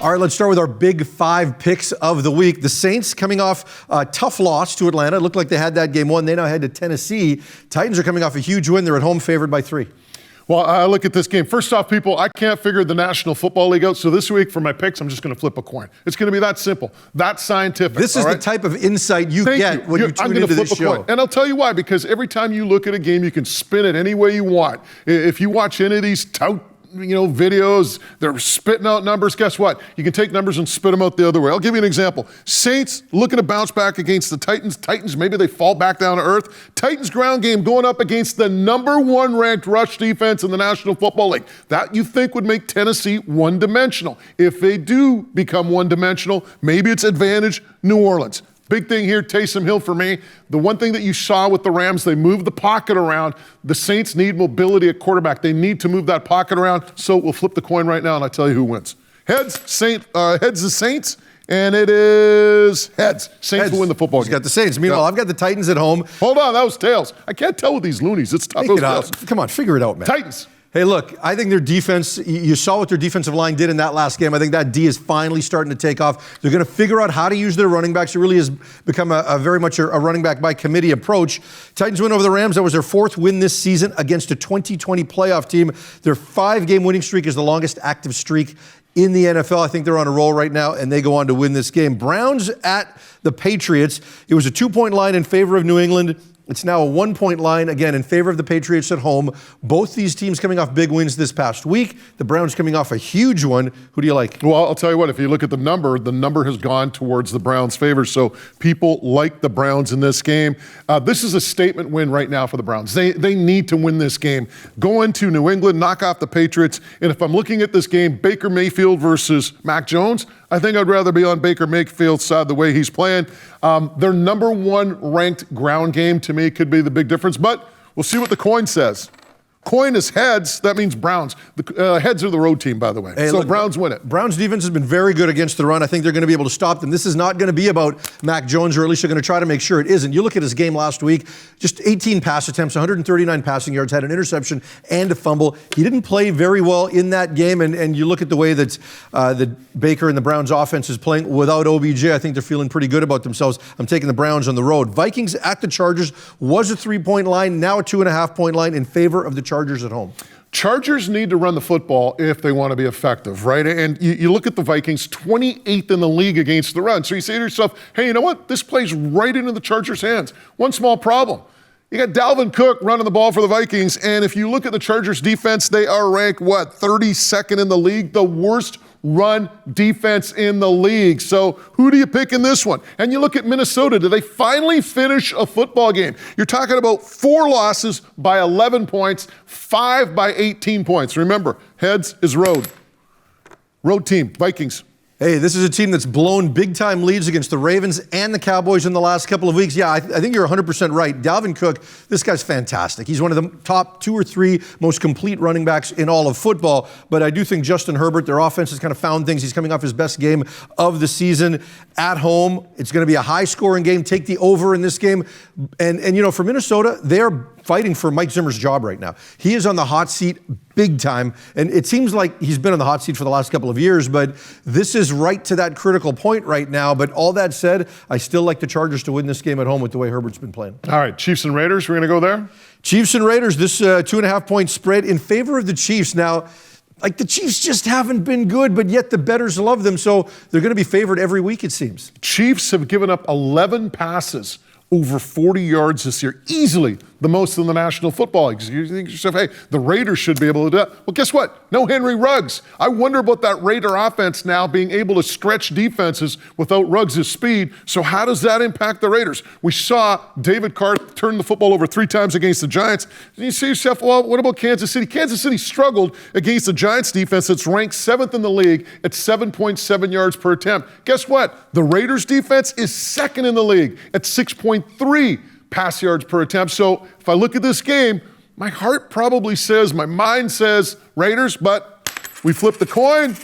All right, let's start with our big 5 picks of the week. The Saints coming off a tough loss to Atlanta. It looked like they had that game won. They now head to Tennessee. Titans are coming off a huge win. They're at home favored by 3. Well, I look at this game. First off, people, I can't figure the National Football League out. So this week for my picks, I'm just going to flip a coin. It's going to be that simple, that scientific. This is the type of insight you get when you tune into this show. And I'll tell you why, because every time you look at a game, you can spin it any way you want. If you watch any of these videos, they're spitting out numbers. Guess what? You can take numbers and spit them out the other way. I'll give you an example. Saints looking to bounce back against the Titans. Titans, maybe they fall back down to earth. Titans ground game going up against the number 1 ranked rush defense in the National Football League. That you think would make Tennessee one-dimensional. If they do become one-dimensional, maybe it's advantage New Orleans. Big thing here, Taysom Hill for me. The one thing that you saw with the Rams, they moved the pocket around. The Saints need mobility at quarterback. They need to move that pocket around. So we'll flip the coin right now, and I'll tell you who wins. Heads the Saints, and it is heads. Saints will win the football game. Got the Saints. Meanwhile, I've got the Titans at home. Hold on, that was tails. I can't tell with these loonies. It's tough. Come on, figure it out, man. Titans. Hey, look, I think their defense, you saw what their defensive line did in that last game. I think that D is finally starting to take off. They're going to figure out how to use their running backs. It really has become a very much a running back by committee approach. Titans win over the Rams. That was their 4th win this season against a 2020 playoff team. Their 5-game winning streak is the longest active streak in the NFL. I think they're on a roll right now, and they go on to win this game. Browns at the Patriots. It was a 2-point line in favor of New England. It's now a 1-point line, again, in favor of the Patriots at home. Both these teams coming off big wins this past week. The Browns coming off a huge one. Who do you like? Well, I'll tell you what, if you look at the number has gone towards the Browns' favor. So people like the Browns in this game. This is a statement win right now for the Browns. They need to win this game. Go into New England, knock off the Patriots. And if I'm looking at this game, Baker Mayfield versus Mac Jones, I think I'd rather be on Baker Mayfield's side the way he's playing. Their number 1 ranked ground game, to me, could be the big difference. But we'll see what the coin says. Coin is heads. That means Browns. The heads are the road team, by the way. Hey, so look, Browns win it. Browns defense has been very good against the run. I think they're going to be able to stop them. This is not going to be about Mac Jones, or at least they're going to try to make sure it isn't. You look at his game last week, just 18 pass attempts, 139 passing yards, had an interception and a fumble. He didn't play very well in that game, and you look at the way that Baker and the Browns offense is playing without OBJ. I think they're feeling pretty good about themselves. I'm taking the Browns on the road. Vikings at the Chargers was a 3-point line, now a 2.5-point line in favor of the Chargers at home. Chargers need to run the football if they want to be effective, right? And you look at the Vikings, 28th in the league against the run. So you say to yourself, hey, you know what? This plays right into the Chargers' hands. One small problem. You got Dalvin Cook running the ball for the Vikings, and if you look at the Chargers' defense, they are ranked, 32nd in the league? The worst run defense in the league. So who do you pick in this one? And you look at Minnesota. Do they finally finish a football game? You're talking about 4 losses by 11 points, 5 by 18 points. Remember, heads is road. Road team, Vikings. Hey, this is a team that's blown big-time leads against the Ravens and the Cowboys in the last couple of weeks. Yeah, I think you're 100% right. Dalvin Cook, this guy's fantastic. He's one of the top 2 or 3 most complete running backs in all of football. But I do think Justin Herbert, their offense has kind of found things. He's coming off his best game of the season at home. It's going to be a high-scoring game. Take the over in this game. And you know, for Minnesota, they're fighting for Mike Zimmer's job right now. He is on the hot seat big time, and it seems like he's been on the hot seat for the last couple of years, but this is right to that critical point right now. But all that said, I still like the Chargers to win this game at home with the way Herbert's been playing. All right, Chiefs and Raiders, we're going to go there? Chiefs and Raiders, this 2.5-point spread in favor of the Chiefs. Now, like, the Chiefs just haven't been good, but yet the bettors love them, so they're going to be favored every week, it seems. Chiefs have given up 11 passes over 40 yards this year, easily the most in the National Football League. You think to yourself, hey, the Raiders should be able to do that. Well, guess what? No Henry Ruggs. I wonder about that Raider offense now being able to stretch defenses without Ruggs' speed. So how does that impact the Raiders? We saw David Carr turn the football over 3 times against the Giants. And you say to yourself, well, what about Kansas City? Kansas City struggled against the Giants defense that's ranked 7th in the league at 7.7 yards per attempt. Guess what? The Raiders defense is 2nd in the league at 6.3 pass yards per attempt. So if I look at this game, my heart probably says, my mind says Raiders, but we flip the coin,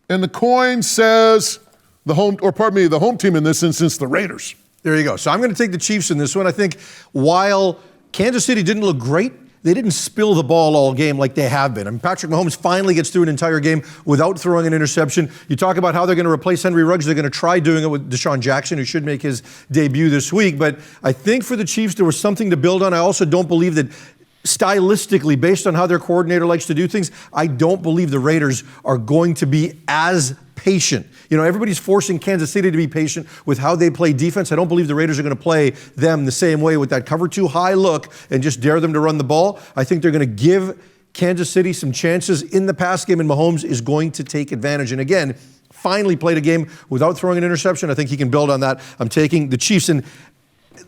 and the coin says the home team in this instance, the Raiders. There you go. So I'm going to take the Chiefs in this one. I think while Kansas City didn't look great they didn't spill the ball all game like they have been. I mean, Patrick Mahomes finally gets through an entire game without throwing an interception. You talk about how they're going to replace Henry Ruggs. They're going to try doing it with Deshaun Jackson, who should make his debut this week. But I think for the Chiefs, there was something to build on. I also don't believe that stylistically, based on how their coordinator likes to do things, I don't believe the Raiders are going to be as patient. You know, everybody's forcing Kansas City to be patient with how they play defense. I don't believe the Raiders are going to play them the same way with that cover 2 high look and just dare them to run the ball. I think they're going to give Kansas City some chances in the pass game, and Mahomes is going to take advantage. And again, finally played a game without throwing an interception. I think he can build on that. I'm taking the Chiefs. And,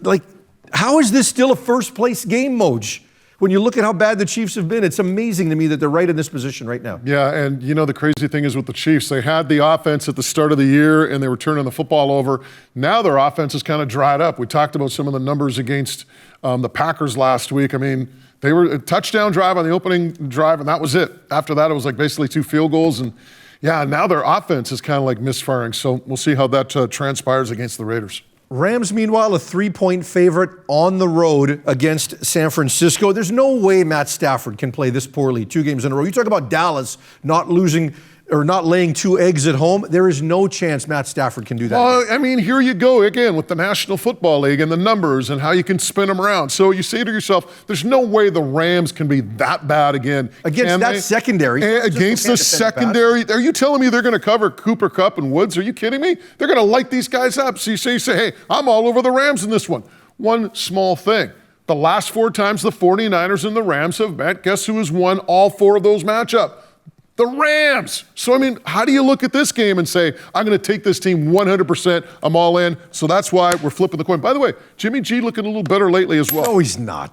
like, how is this still a first-place game, Moj? When you look at how bad the Chiefs have been, it's amazing to me that they're right in this position right now. Yeah, and you know the crazy thing is with the Chiefs, they had the offense at the start of the year and they were turning the football over. Now their offense has kind of dried up. We talked about some of the numbers against the Packers last week. I mean, they were a touchdown drive on the opening drive, and that was it. After that, it was like basically 2 field goals. And yeah, now their offense is kind of like misfiring. So we'll see how that transpires against the Raiders. Rams, meanwhile, a 3-point favorite on the road against San Francisco. There's no way Matt Stafford can play this poorly 2 games in a row. You talk about Dallas not losing or not laying 2 eggs at home. There is no chance Matt Stafford can do that. Well, I mean, here you go again with the National Football League and the numbers and how you can spin them around. So you say to yourself, there's no way the Rams can be that bad again. Against that secondary. Against the secondary. Are you telling me they're going to cover Cooper Kupp and Woods? Are you kidding me? They're going to light these guys up. So you say, hey, I'm all over the Rams in this one. One small thing. The last 4 times the 49ers and the Rams have met, guess who has won all 4 of those matchups? The Rams. So, I mean, how do you look at this game and say, I'm going to take this team 100%, I'm all in. So that's why we're flipping the coin. By the way, Jimmy G looking a little better lately as well. No, he's not.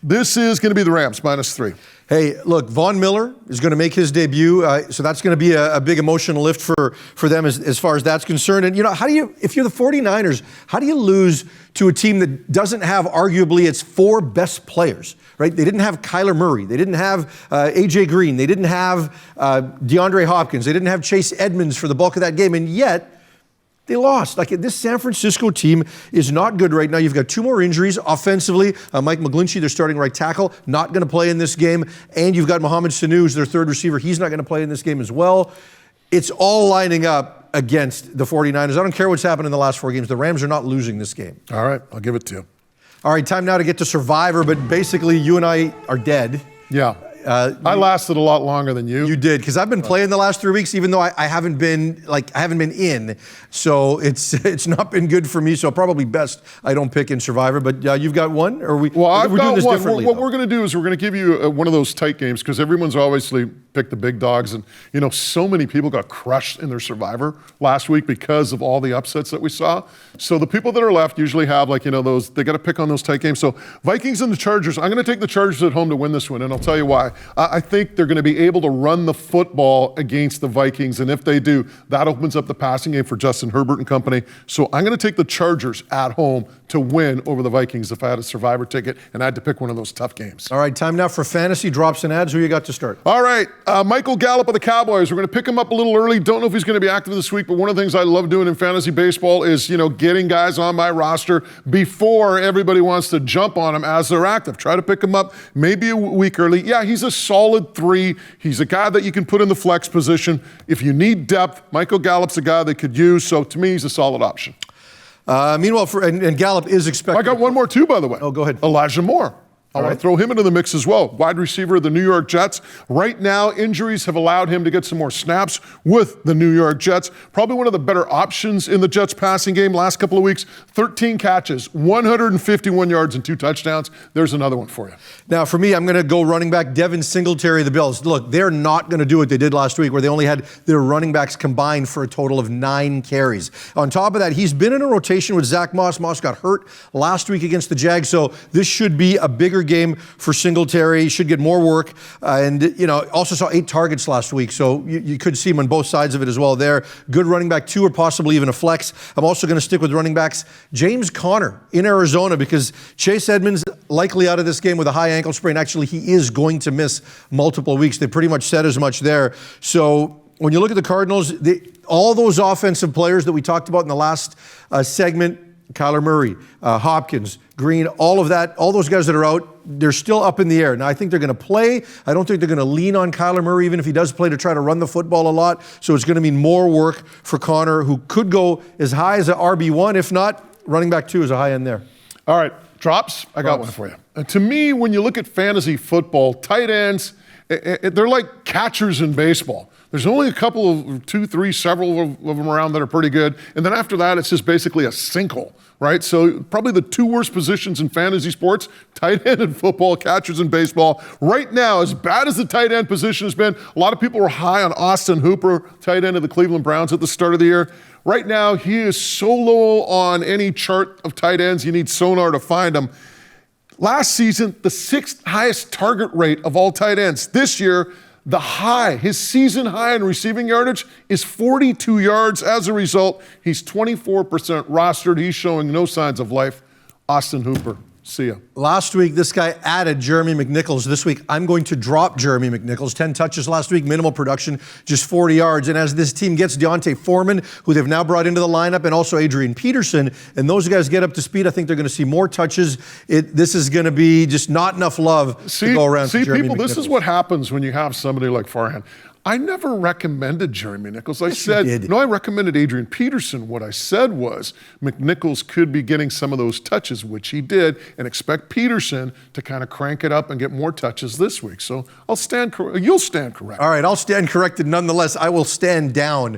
This is going to be the Rams, -3. Hey, look, Von Miller is going to make his debut, so that's going to be a big emotional lift for them as far as that's concerned. And, you know, if you're the 49ers, how do you lose to a team that doesn't have arguably its 4 best players, right? They didn't have Kyler Murray. They didn't have A.J. Green. They didn't have DeAndre Hopkins. They didn't have Chase Edmonds for the bulk of that game, and yet they lost. Like, this San Francisco team is not good right now. You've got 2 more injuries offensively. Mike McGlinchey, their starting right tackle, not going to play in this game. And you've got Mohamed Sanu, who's their 3rd receiver. He's not going to play in this game as well. It's all lining up against the 49ers. I don't care what's happened in the last 4 games. The Rams are not losing this game. All right, I'll give it to you. All right, time now to get to Survivor, but basically you and I are dead. Yeah. I lasted a lot longer than you. You did, because I've been playing the last 3 weeks, even though I haven't been in. So it's not been good for me. So probably best I don't pick in Survivor. But you've got one, or we're doing this differently. What we're going to do is we're going to give you one of those tight games because everyone's obviously picked the big dogs, and you know so many people got crushed in their Survivor last week because of all the upsets that we saw. So the people that are left usually have those. They got to pick on those tight games. So Vikings and the Chargers. I'm going to take the Chargers at home to win this one, and I'll tell you why. I think they're going to be able to run the football against the Vikings, and if they do, that opens up the passing game for Justin Herbert and company. So I'm going to take the Chargers at home to win over the Vikings if I had a Survivor ticket and I had to pick one of those tough games. All right, time now for fantasy drops and ads. Who you got to start? All right, Michael Gallup of the Cowboys. We're going to pick him up a little early. Don't know if he's going to be active this week, but one of the things I love doing in fantasy baseball is, getting guys on my roster before everybody wants to jump on them as they're active. Try to pick him up maybe a week early. Yeah, he's a solid 3. He's a guy that you can put in the flex position. If you need depth, Michael Gallup's a guy they could use. So to me, he's a solid option. Meanwhile, and Gallup is expected. I got one more too, by the way. Oh, go ahead. Elijah Moore. I want to throw him into the mix as well. Wide receiver of the New York Jets. Right now, injuries have allowed him to get some more snaps with the New York Jets. Probably one of the better options in the Jets passing game last couple of weeks. 13 catches, 151 yards, and 2 touchdowns. There's another one for you. Now, for me, I'm going to go running back Devin Singletary of the Bills. Look, they're not going to do what they did last week, where they only had their running backs combined for a total of 9 carries. On top of that, he's been in a rotation with Zach Moss. Moss got hurt last week against the Jags, so this should be a bigger game for Singletary. He should get more work. And, also saw 8 targets last week, so you could see him on both sides of it as well there. Good running back 2 or possibly even a flex. I'm also going to stick with running backs James Conner in Arizona because Chase Edmonds likely out of this game with a high ankle sprain. Actually, he is going to miss multiple weeks. They pretty much said as much there. So when you look at the Cardinals, all those offensive players that we talked about in the last segment, Kyler Murray, Hopkins, Green, all of that, all those guys that are out, they're still up in the air. Now, I think they're going to play. I don't think they're going to lean on Kyler Murray, even if he does play, to try to run the football a lot. So it's going to mean more work for Connor, who could go as high as an RB1. If not, running back 2 is a high end there. All right, drops. I got one for you. To me, when you look at fantasy football, tight ends, they're like catchers in baseball. There's only a couple of 2, 3, several of them around that are pretty good. And then after that, it's just basically a sinkhole, right? So probably the 2 worst positions in fantasy sports, tight end in football, catchers in baseball. Right now, as bad as the tight end position has been, a lot of people were high on Austin Hooper, tight end of the Cleveland Browns at the start of the year. Right now, he is so low on any chart of tight ends, you need sonar to find him. Last season, the 6th highest target rate of all tight ends. This year, his season high in receiving yardage is 42 yards. As a result, he's 24% rostered. He's showing no signs of life. Austin Hooper, see ya. Last week, this guy added Jeremy McNichols. This week, I'm going to drop Jeremy McNichols. 10 touches last week, minimal production, just 40 yards. And as this team gets Deontay Foreman, who they've now brought into the lineup, and also Adrian Peterson, and those guys get up to speed, I think they're going to see more touches. This is going to be just not enough love to go around for Jeremy people, McNichols. This is what happens when you have somebody like Farhan. I never recommended Jeremy Nichols. I recommended Adrian Peterson. What I said was McNichols could be getting some of those touches, which he did, and expect Peterson to kind of crank it up and get more touches this week. So you'll stand corrected. All right, I'll stand corrected nonetheless. I will stand down